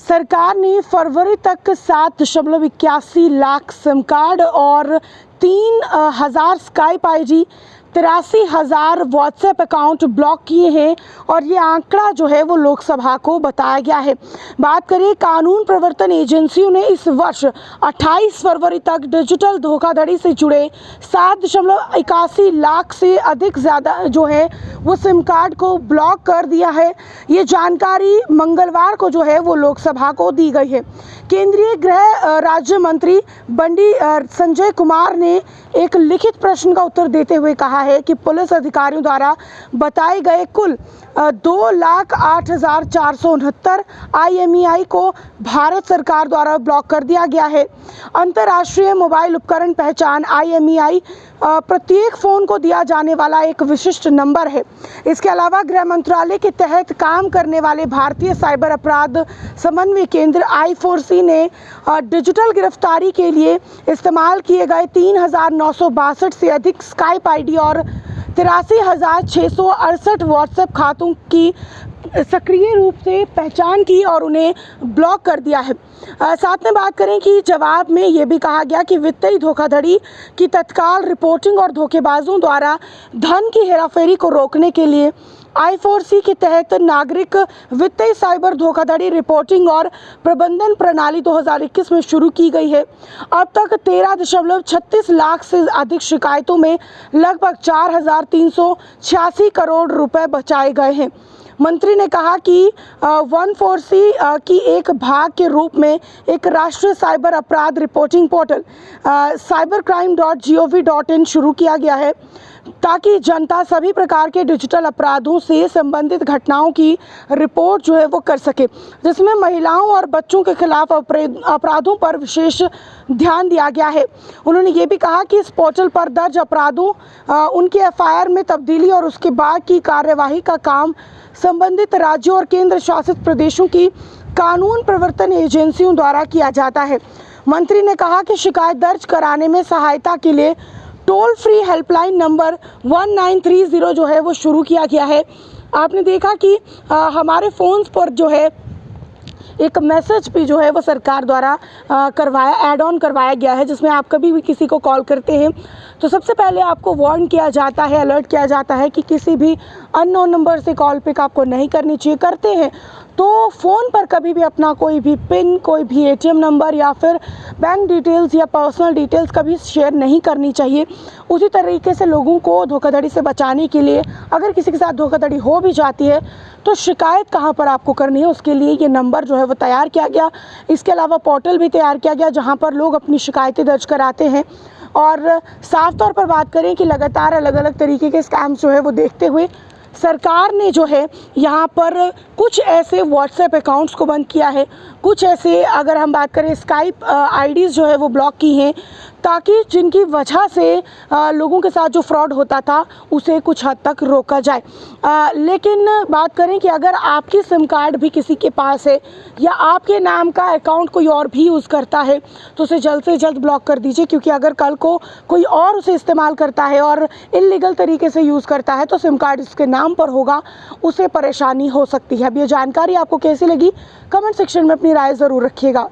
सरकार ने फरवरी तक 7.81 लाख सिम कार्ड और 3,000 Skype ID, 83,000 WhatsApp account block किए हैं और ये आंकड़ा जो है वो लोकसभा को बताया गया है। बात करें कानून प्रवर्तन एजेंसियों ने इस वर्ष 28 फरवरी तक डिजिटल धोखाधड़ी से जुड़े 7.81 लाख से अधिक ज़्यादा जो है वो सिम कार्ड को ब्लॉक कर दिया है। ये जानकारी मंगलवार को जो है वो लोकसभा को दी गई है। केंद्रीय गृह राज्य मंत्री बंडी संजय कुमार ने एक लिखित प्रश्न का उत्तर देते हुए कहा है कि पुलिस अधिकारियों द्वारा बताए गए कुल 2,08,469 IMEI को भारत सरकार द्वारा ब्लॉक कर दिया गया है। अंतर्राष्ट्रीय मोबाइल उपकरण पहचान IMEI प्रत्येक फ़ोन को दिया जाने वाला एक विशिष्ट नंबर है। इसके अलावा गृह मंत्रालय के तहत काम करने वाले भारतीय साइबर अपराध समन्वय केंद्र I4C ने डिजिटल गिरफ्तारी के लिए इस्तेमाल किए गए 3,962 से अधिक स्काइप आईडी और 83,668 व्हाट्सएप खातों की सक्रिय रूप से पहचान की और उन्हें ब्लॉक कर दिया है। साथ में बात करें कि जवाब में ये भी कहा गया कि वित्तीय धोखाधड़ी की तत्काल रिपोर्टिंग और धोखेबाजों द्वारा धन की हेराफेरी को रोकने के लिए I4C के तहत नागरिक वित्तीय साइबर धोखाधड़ी रिपोर्टिंग और प्रबंधन प्रणाली 2021 में शुरू की गई है। अब तक 13.36 लाख से अधिक शिकायतों में लगभग 4,386 करोड़ रुपए बचाए गए हैं। मंत्री ने कहा कि 1,4C की एक भाग के रूप में एक राष्ट्रीय साइबर अपराध रिपोर्टिंग पोर्टल cybercrime.gov.in शुरू किया गया है ताकि जनता सभी प्रकार के डिजिटल अपराधों से संबंधित घटनाओं की रिपोर्ट जो है वो कर सके, जिसमें महिलाओं और बच्चों के खिलाफ अपराधों पर विशेष ध्यान दिया गया है। उन्होंने ये भी कहा कि इस पोर्टल पर दर्ज अपराधों उनके FIR में तब्दीली और उसके बाद की कार्यवाही का काम संबंधित राज्यों और केंद्र शासित प्रदेशों की कानून प्रवर्तन एजेंसियों द्वारा किया जाता है। मंत्री ने कहा कि शिकायत दर्ज कराने में सहायता के लिए टोल फ्री हेल्पलाइन नंबर 1930 जो है वो शुरू किया गया है। आपने देखा कि हमारे फ़ोन्स पर जो है एक मैसेज भी जो है वो सरकार द्वारा ऐड ऑन करवाया गया है, जिसमें आप कभी भी किसी को कॉल करते हैं तो सबसे पहले आपको वार्न किया जाता है, अलर्ट किया जाता है कि किसी भी अननोन नंबर से कॉल पिक आपको नहीं करनी चाहिए। करते हैं तो फ़ोन पर कभी भी अपना कोई भी पिन, कोई भी ATM नंबर या फिर बैंक डिटेल्स या पर्सनल डिटेल्स कभी शेयर नहीं करनी चाहिए। उसी तरीके से लोगों को धोखाधड़ी से बचाने के लिए अगर किसी के साथ धोखाधड़ी हो भी जाती है तो शिकायत कहाँ पर आपको करनी है, उसके लिए ये नंबर जो है वो तैयार किया गया। इसके अलावा पोर्टल भी तैयार किया गया जहाँ पर लोग अपनी शिकायतें दर्ज कराते हैं। और साफ तौर पर बात करें कि लगातार अलग अलग तरीके के स्कैम्स जो है वो देखते हुए सरकार ने जो है यहाँ पर कुछ ऐसे व्हाट्सएप अकाउंट्स को बंद किया है, कुछ ऐसे अगर हम बात करें स्काइप आईडीज़ जो है वो ब्लॉक की हैं, ताकि जिनकी वजह से लोगों के साथ जो फ्रॉड होता था उसे कुछ हद तक रोका जाए। लेकिन बात करें कि अगर आपकी सिम कार्ड भी किसी के पास है या आपके नाम का अकाउंट कोई और भी यूज़ करता है तो उसे जल्द से जल्द ब्लॉक कर दीजिए, क्योंकि अगर कल को कोई और उसे इस्तेमाल करता है और इल्लीगल तरीके से यूज़ करता है तो सिम कार्ड उसके नाम पर होगा, उसे परेशानी हो सकती है। अब ये जानकारी आपको कैसी लगी कमेंट सेक्शन में अपनी राय ज़रूर रखिएगा।